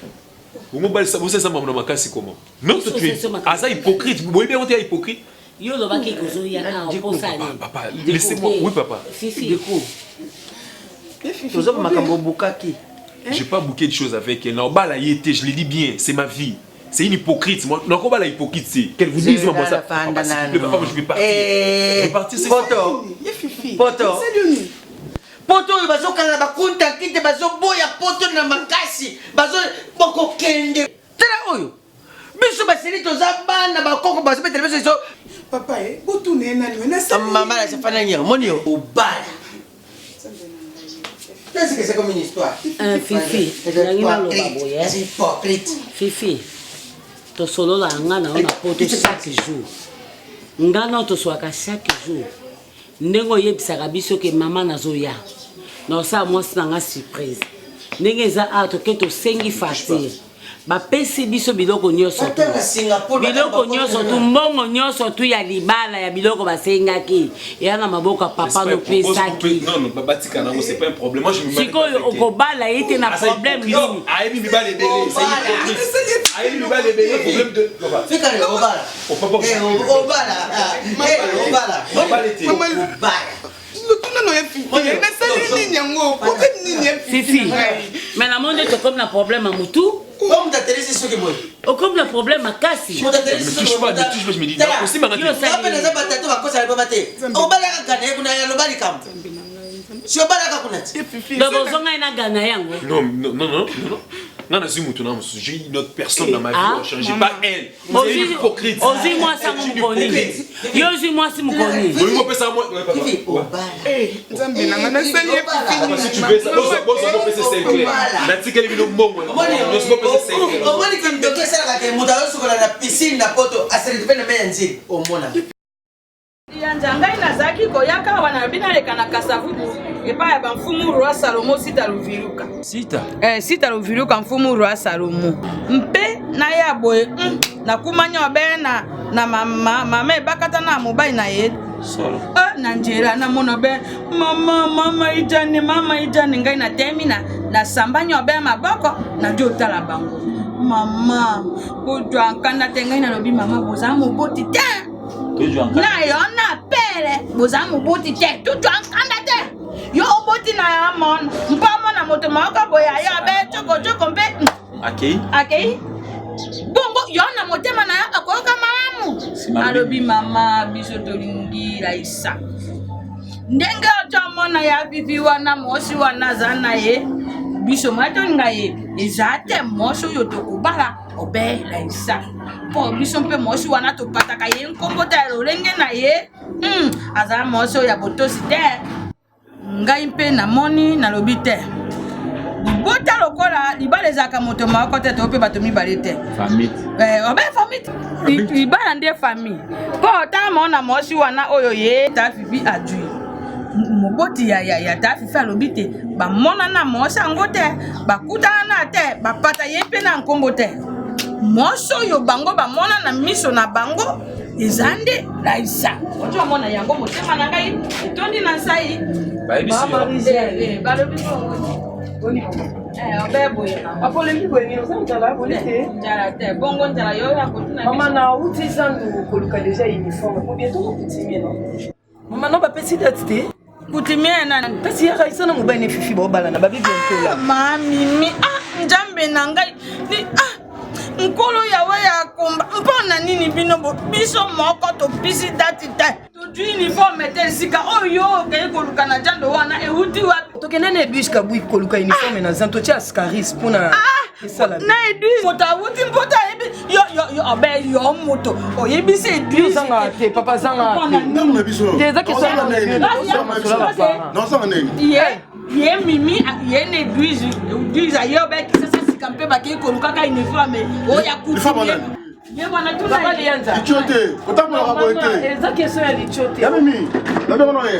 [SPEAKER 6] Vous savez ça, maman, ma casse, c'est comment? Non, tu es. Asa hypocrite. Vous voyez bien, on est hypocrite. Papa, laissez-moi. Oui, papa. J'ai pas bouqué de choses avec elle. Non, Bala, je l'ai dit bien. C'est ma vie. C'est une hypocrite. Moi, non, comment la hypocrite, c'est qu'elle vous dise moi ça. Papa, je vais partir. Je vais partir, c'est
[SPEAKER 12] Poto. Poto, il va se calmer, il va compter, il va se boire, poto na makasi, il va se boko kende. Tera oyo. Biso baseli tozaba na bakoko baso mettre biso.
[SPEAKER 5] Papa, poto nena ni na sa.
[SPEAKER 12] Maman la se fana nyero, monio. Obala. Qu'est-ce que c'est comme une histoire?
[SPEAKER 11] Fifi,
[SPEAKER 12] c'est hypocrite.
[SPEAKER 11] Fifi, to solo la ngana on a poto chaque jour. Ngana to soaka chaque jour. Ndengo yebisaka biso ke mama nazoya. Na sa mwasi nanga surprise. Ndenge eza ato ke to sengi facile. Ba pesi biso biloko nyonso tu. Biloko nyonso tu mbongo nyonso tu ya libala ya biloko basengaki. Ya na maboko papa no pesaki.
[SPEAKER 6] Non, babatika nango c'est pas un problème. Moi je me
[SPEAKER 11] Siko okobala ete na problème nini?
[SPEAKER 6] Ayebi libala ebele, c'est hypocrite. Ayebi libala ebele, problème de
[SPEAKER 12] Fika le obala. Obala.
[SPEAKER 11] Fifi, mais la monde est comme un problème à Moutou.
[SPEAKER 12] Comme t'as télé, c'est ce que moi.
[SPEAKER 11] Comme le problème à Kassi.
[SPEAKER 6] Je me touche pas, je me dis, aussi ma radio. Non. Non, j'ai une autre personne dans ma vie, je ne change pas elle. C'est une hypocrite.
[SPEAKER 11] Aussi moi ça me connaît. Aussi moi ça me connaît.
[SPEAKER 6] Oui, moi ça moi. Si tu veux ça, c'est clair. La tique elle est venu au bon.
[SPEAKER 7] Ngai nazaki koyaka wana binaleka na kasavubu epa ya bamfumu roi Salomo sita luviruka. Sita luviruka mfumu roi Salomo. Mpe na ya boye na kumanya obena na mama ebakata na mobile na ye. Na njera na mona be mama ijani ngai na temina na sambanya obe maboko na jotala bango. Mama kutwa nkanda tengai na lobi mama boza moboti te. Na yo na pere boza moboti te tutwa nkanda te. Yo oboti na ya mon mpamo na moto moko boya ya be choko mpe. Akei bongo yo na motema na ya akoyoka malamu. Alobi mama biso tolingi Raisa. Ndenge otomona ya bibi wana mosi wana zana ye. Biso mato ngaye ezate moso yo tokubala obe Raisa. Po biso mpe mosi wana topataka ye nkombota lolenge na ye. Aza moso ya botosi te. Ngai mpe na moni na lobi te. Bota lokola libala ezaka moto mako te to pe bato mibale te.
[SPEAKER 4] Famille.
[SPEAKER 7] Obe famille. Libala nde famille. Po ta mona mosi wana oyo ye ta fifi adui. Moboti ya ta fifi alobi te. Ba mona na mosi ango te. Ba kutana na te. Ba pata ye pe na nkombo te. Moso yo bango ba mona na miso na bango. Ezande Raisa. Ojo mona yango motema na ngai etondi na sai.
[SPEAKER 4] Ba ebisi.
[SPEAKER 7] Balobi bongo.
[SPEAKER 8] Maman na uti zandu koluka deja uniforme. Pour bientôt coutumier non. Maman non ba pesi date te.
[SPEAKER 7] Coutumier na
[SPEAKER 8] pesi ya Raisa na mobile ne fifi ba bala na ba bientôt là.
[SPEAKER 7] Mami njambe na ngai ni nkolo yawe ya komba mpona nini bino biso moko to pisi date te. Tu uniforme te sika oyo ke koluka na jando wana euti wa
[SPEAKER 8] to kenene bus ka bui koluka uniforme na zanto tia scaris pona
[SPEAKER 7] na edu pota wuti mpota ebi yo moto oyebisi éduise
[SPEAKER 8] zanga te papa zanga
[SPEAKER 7] déjà que ça ye mimi ye ne éduise ayo ba ki ça sikampe ba ki ko lukaka une femme oya kutumie ye bana tu na lianza
[SPEAKER 13] ichote utamu la boete
[SPEAKER 8] eza question ya lichote
[SPEAKER 13] ya mimi ndio bana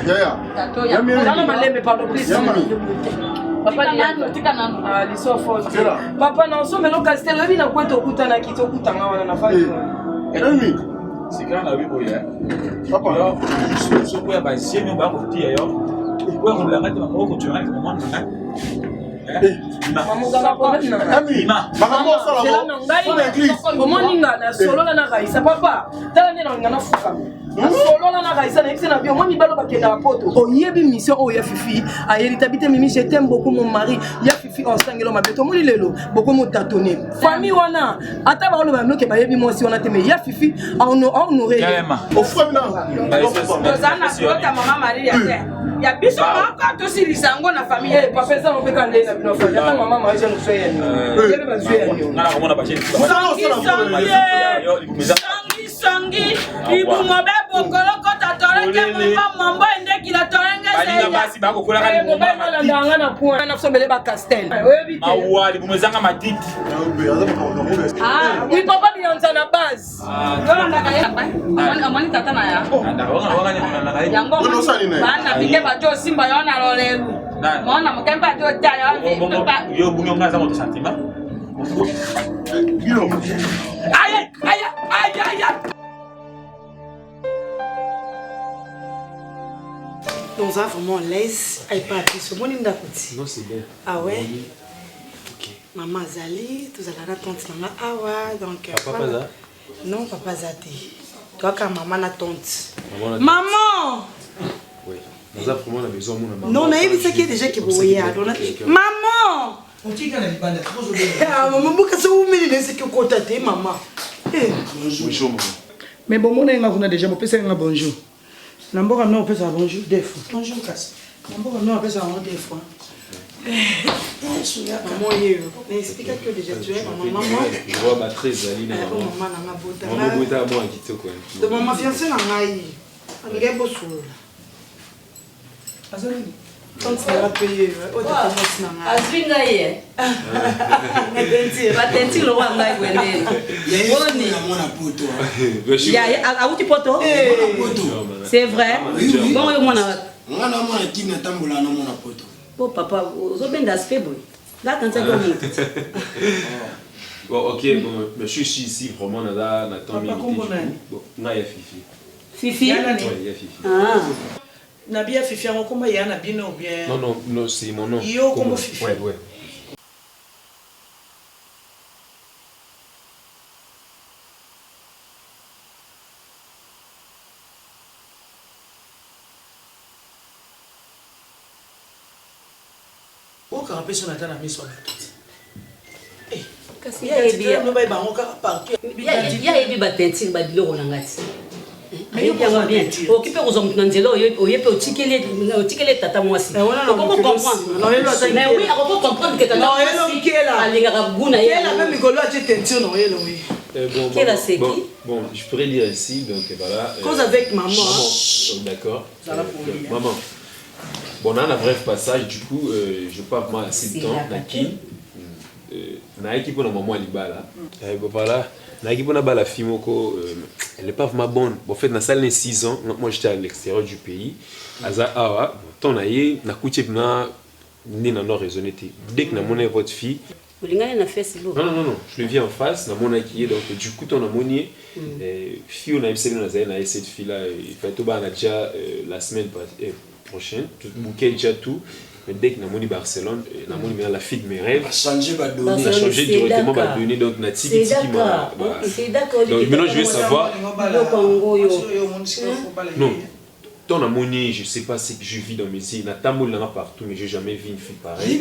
[SPEAKER 13] ya mimi
[SPEAKER 8] zana malembe pardon please papa papa na osombe lo castel oyebi na kwete okutana kiti okutanga wana na fali
[SPEAKER 4] sikana biboya papa soko ya basiemi bakotia yo oyo kolanga te moko tuanga te mama nanga
[SPEAKER 8] omoninga na solola na raisa papa tala nde na ngana fuka solola na raisa na yebisi na bio moi mibalo bakenda na poto oyebi mission oyo ya fifi ayelita bite mimi je t'aime beaucoup mon mari ya fifi osangelo mabeto omoni lelo beaucoup motatone famille wana ata bakoloba noke bayebi mwasi wana te me ya fifi ahonoré
[SPEAKER 13] ofremna
[SPEAKER 7] ozana kota mama marie ya biso moko tosilisa yango na famille
[SPEAKER 8] papa eza mopeka nde na bino famille ata mama marie jane kusoya yebe bazwi
[SPEAKER 4] ngana komona bajeni
[SPEAKER 7] sangi libungo be bokolo kota toreke mama mambo endekila torenge
[SPEAKER 4] balinga basi bakokolaka
[SPEAKER 8] libumobalandanga na point na sombele ba castel
[SPEAKER 4] mawa libumo ezanga matiti
[SPEAKER 8] oui papa bianza na base
[SPEAKER 7] yolandaka ye amoni tata na ya yango bana bike bato osimba yo na lolelu mona mokempe ati otya
[SPEAKER 4] yo bungi onga aza moto santima
[SPEAKER 7] aye
[SPEAKER 5] on va vraiment laisse ay pas plus bon inda kuti
[SPEAKER 6] non c'est bien
[SPEAKER 5] ah ouais
[SPEAKER 6] OK
[SPEAKER 5] maman Zali tout à la tante nanga awa donc
[SPEAKER 6] papa za
[SPEAKER 5] non papa Zati toi quand maman na tante
[SPEAKER 7] maman
[SPEAKER 6] oui nous avons vraiment besoin mon
[SPEAKER 5] non na yebisa ki déjà ki boya maman
[SPEAKER 12] on tient la libanda trop
[SPEAKER 5] ah maman boka so umeli nese ki kota te maman
[SPEAKER 6] bonjour maman
[SPEAKER 12] mais bon mon nga kuna déjà mopesa nga bonjour Namboka non pesa bonjour des fois. Bonjour Kas. Namboka non pesa des fois.
[SPEAKER 5] Maman yeux. Explique que déjà tu es maman.
[SPEAKER 6] Je vois ma très Aline.
[SPEAKER 5] Maman na bota.
[SPEAKER 6] Maman bota moi qui quoi.
[SPEAKER 5] De maman fiancée na ngai. Anga bosul.
[SPEAKER 12] Azali.
[SPEAKER 5] Quand tu vas payer, o ta commence na ngai.
[SPEAKER 11] Azvinga ye. Batenti lo wa ngai wende. Boni. Ya auti poto? C'est vrai. Bon yo mona.
[SPEAKER 12] Ngana mona kina tambola na mona poto.
[SPEAKER 11] Bon papa, zo benda aspect boy. Là quand ça comme.
[SPEAKER 6] Bon OK, bon, je suis ici vraiment na temps minute. Bon, na ya Fifi.
[SPEAKER 11] Fifi?
[SPEAKER 6] Oui, ya Fifi.
[SPEAKER 11] Ah.
[SPEAKER 12] Na bien Fifi en comment ya na bien ou bien?
[SPEAKER 6] Non, c'est mon nom.
[SPEAKER 12] Yo comme Fifi.
[SPEAKER 6] Ouais.
[SPEAKER 12] Oka pesa na tana miso na tuti.
[SPEAKER 11] Kasi ya ebi ya.
[SPEAKER 12] No ba bango ka partout.
[SPEAKER 11] Ya ebi ba tentire ba diloko na ngati. Mais bien bien. Occupé aux hommes dans zelo oyepe otikele tata mwasi. Comment comprendre? Mais oui, on peut comprendre que tata mwasi alinga kabuna ye.
[SPEAKER 5] Elle a même Nicolas a tension non elle oui.
[SPEAKER 6] Bon, je pourrais dire ici donc voilà.
[SPEAKER 5] Cause avec maman.
[SPEAKER 6] D'accord. Maman. Bon, on a un bref passage, du coup, je parle moi assez de temps. Naki, Naki pour la maman Alibala. Voilà, Naki pour la fille, elle n'est pas vraiment bonne. En fait, dans la salle de 6 ans, moi j'étais à l'extérieur du pays. Aza Awa, ton aïe, Nakuche Bna, n'est pas raisonné. Dès que na votre fille. Non, je le vis en face, na mon acquis, donc du coup, ton amonier, fille, on a essayé cette fille-là, il fait tout bas, déjà la semaine prochaine, tout bouquet déjà tout, mais dès que Namoni Barcelone, Namoni la fille de mes rêves, a changé directement ma donnée, donc Nati qui m'a. Donc maintenant je vais savoir. Non, Ton amonie, je sais pas ce que je vis dans mes îles. Natamol là partout, mais j'ai jamais vu une fille pareille.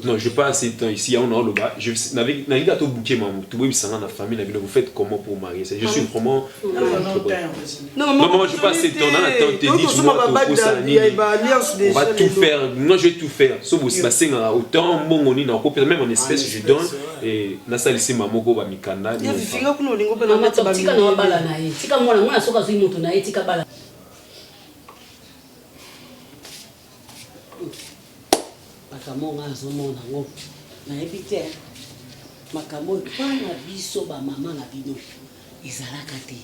[SPEAKER 6] Non, je pas assez de temps ici. On a le bas. Je n'avais pas tout bouquet maman. Tout le monde s'en la famille. Vous faites comment pour marier? Je suis vraiment. Non, maman, je pas assez de temps. On a temps te dire moi on va tout faire. Moi, je vais tout faire. Sauf aussi passer autant bon on est dans copie même en espèce je donne et na ça laisser maman go ba mikanda.
[SPEAKER 11] makambo nga azomona ngo nayebi te makambo epana biso bamama na bino ezalaka te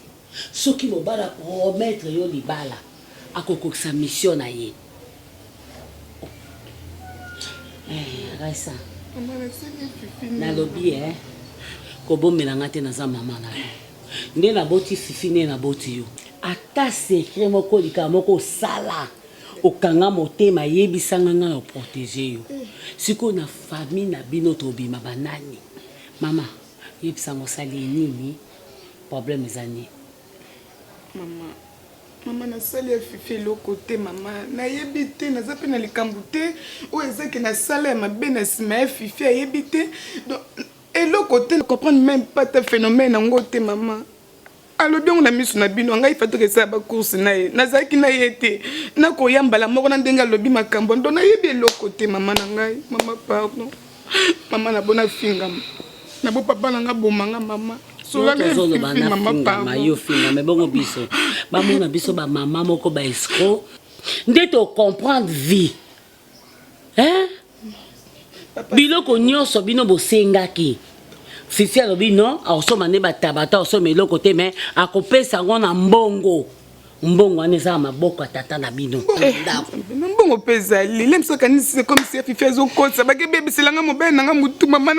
[SPEAKER 11] soki mobala promettre yo libala akokokisa mission na ye resa nalobi kobomelanga te naza mama na yo nde naboti fifi nde naboti yo ata secret moko lika moko osala okanga motema yebisanga nga yo protéger yo siko na famille na bino tobima banani mama yebisanga osali nini problème ezani
[SPEAKER 5] mama nasali ya fifi eloko te mama nayebi te naza mpe na likambo te oyo ezaki nasala ya mabe na nsima ya fifi ayebi te eloko te comprendre même pas ta phénomène yango te mama alobi yango na miso na bino ngai fatoka esala bacourse na ye nazalaki na ye te nakoyambala moko na ndenge alobi makambo ndo nayebi eloko te mama na ngai mama pardon mama nabona fingama nabo papa na nga bomanga mama
[SPEAKER 11] yo finga me bongo biso bamona biso bamama moko baescro nde tocomprendre vie biloko nyonso bino bosengaki fifi alobi non aosoma nde batabata aosoma eloko te me akopesa yango na mbongo wana eza maboko ya tata na bino
[SPEAKER 5] mbongo mpe ezali lemsokanisi comme si fifi ezokosa bakebebiselanga mobali nanga motu mama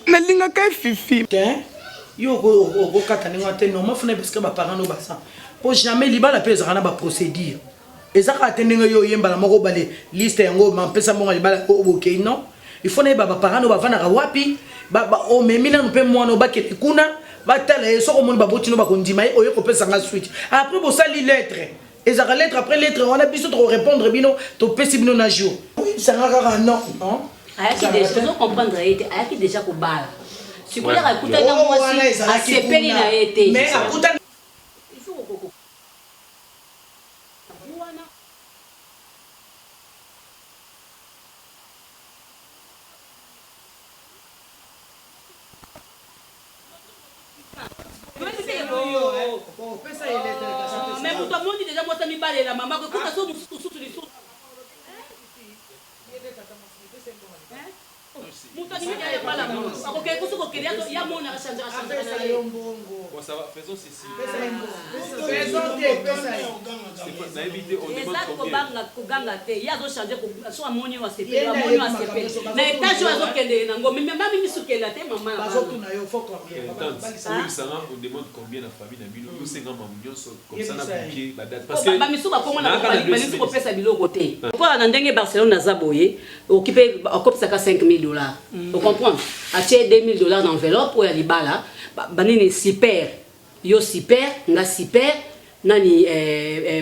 [SPEAKER 5] nalingaka fifi
[SPEAKER 8] yo okokata ndenge te normal funa parce que baparent no basa po jamais libala mpe ezalaka na baprocédure ezalaka te ndenge yo oyembala moko bale liste yango mampesa mbongo libala obokei non il faut nayeba baparent no bavandaka wapi omemi nanu mpe mwana obakende kuna batala ye soko omoni baboti no bakondima ye oye kopesanga suite après bosali lettre ezalaka lettre après lettre wana biso tokorépondre bino topesi bino na jour oyebisanga kaka non
[SPEAKER 11] ayaki déjà ozocomprendre ye te ayaki déjà kobala sikoyaka akutana mwasi asepeli na ye te mais moto amondi déjà mwasi mibalela mama kokuta so mosusu lisusu
[SPEAKER 6] faisons ceci. On demande combien la famille n'a mis nous c'est grand comme ça n'a bouqué la date parce que
[SPEAKER 11] bamisu bakoma na bamisu ko pesa biloko te kwa na ndenge Barcelone na zaboye occupé okopsaka $5,000 vous comprenez acheter $2,000 dans enveloppe pour ya libala banini super yo super nga super nani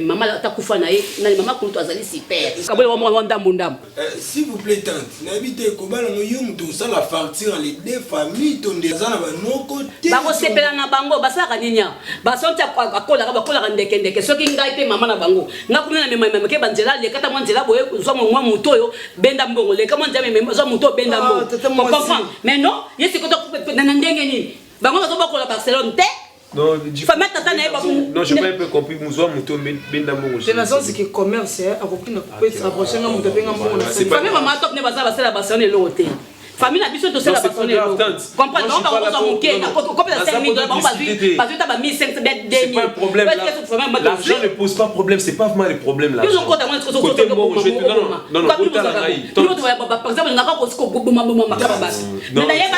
[SPEAKER 11] mama takufa na ye nani mama kuto azali super kabole wa mwanda mundam
[SPEAKER 14] s'il vous plaît tante n'habitez ko bala yo muto ça la facture les deux familles tonde zana ba noko te
[SPEAKER 11] ba ko sepela na bango basaka ninya basonta akola ndeke soki ngai pe mama na bango ngakuna na mema ke banzela le kata mwanzela boye zo mwa muto yo benda mbongo le kama nzame mema zo muto benda mbongo comprendre mais non yesi ko to na ndenge nini bango zo bakola Barcelone te.
[SPEAKER 6] Non, je n'ai pas compris. Nous avons
[SPEAKER 8] c'est la zone qui commerce, a compris notre prochaine famille.
[SPEAKER 11] Maman, top ne va pas la Barcelone et l'autre. Famille n'a besoin de se la Barcelone. Comprends, on va vous manquer. Comme la $5,000, on va vivre. Parce que tu as mis 5 bêtes
[SPEAKER 6] c'est pas un problème. L'argent ne pose pas problème. C'est pas vraiment le problème là. Côté bon, je te donne. Non, par exemple, on n'a pas qu'on se coupe ma mais d'ailleurs,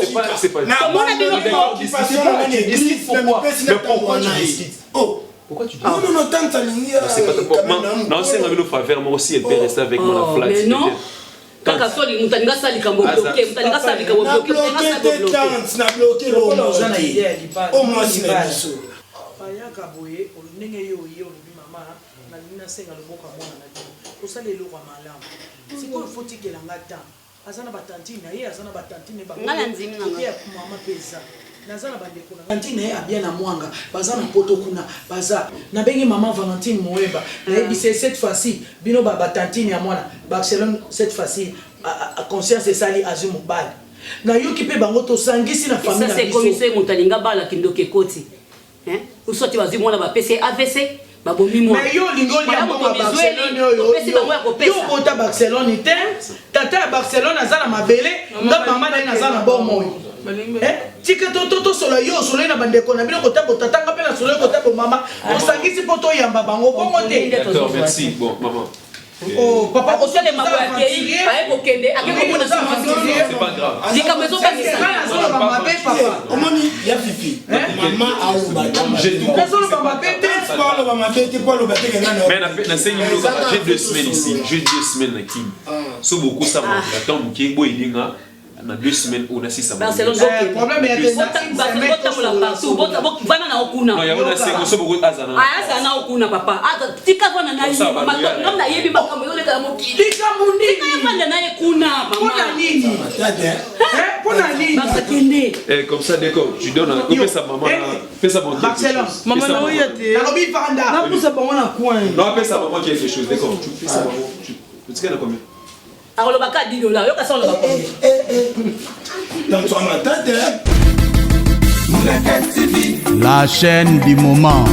[SPEAKER 6] c'est pas. Mais pourquoi tu discutes? Pourquoi tu dis
[SPEAKER 14] non, non, tante,
[SPEAKER 6] c'est pas non, c'est une faveur. Moi aussi, elle peut rester avec moi la flash.
[SPEAKER 11] Non. Kaka soli mutanga sali kambo bloqué mutanga sali kambo bloqué
[SPEAKER 14] na bloqué le mozana yi au moins c'est ça
[SPEAKER 8] bayaka boye ndenge yo olobi mama nalingi nasenga loboko ya mwana na bino osala eloko ya malamu sikoyo fo tikelanga temps aza na batantine na ye aza na batantine ya mama mpe eza naza na bandeko na tantine na ye abia na mwanga baza na poto kuna baza nabengi mama Valentine Moeba nayebisa cette fois-ci bino batantine ya mwana Barcelone cette fois-ci conscience esali azwi mobali nayoki mpe bango tosangisi na famille na biso
[SPEAKER 15] moto alinga bala kindoke koti usoti bazwi mwana bapesi AVC babomi mwana
[SPEAKER 8] mais yo lingo lia bongo Barcelone yo bota Barcelone te tata ya Barcelone aza na mabele nga mama na ye naza na bomoyo tika toto solo yo solo na bandeko na bino kotabo tatanga mpe na solo kotabo mama osangisi mpo toyamba bango bongo te.
[SPEAKER 6] D'accord, merci. Bon, maman.
[SPEAKER 8] Oh, papa,
[SPEAKER 15] on sait les mamans qui aillent au Kende, à quel moment
[SPEAKER 6] c'est pas grave.
[SPEAKER 15] J'ai comme maison pas ça.
[SPEAKER 14] Comment il y a Fifi? Maman a ou
[SPEAKER 6] j'ai tout. J'ai 2 semaines ici. J'ai 2 semaines ici. So beaucoup ça m'a attend qui boy dinga. Dans 2 semaines on a 6 semaines.
[SPEAKER 15] Barcelone problème est partout. Bana na okuna.
[SPEAKER 6] Non, il y a on a so beaucoup azana.
[SPEAKER 15] Ah na okuna papa. Ata tika bana na yi mama na yebi makambo yole kama mokili.
[SPEAKER 8] Tika mundi.
[SPEAKER 15] Tika bana na ye kuna mama.
[SPEAKER 8] Pona nini? Pona nini?
[SPEAKER 15] Baka kende.
[SPEAKER 6] Comme ça d'accord, tu donnes à sa maman. Fais ça bon.
[SPEAKER 8] Barcelone. Maman na oyate. Na lobi vanda. Na pousa bango na coin.
[SPEAKER 6] Non, fais ça maman quelque chose, d'accord. Tu fais ça maman. Tu sais combien?
[SPEAKER 15] Alors le baka $10, yo ka son le baka.
[SPEAKER 14] Dans toi ma tête.
[SPEAKER 2] La chaîne du moment.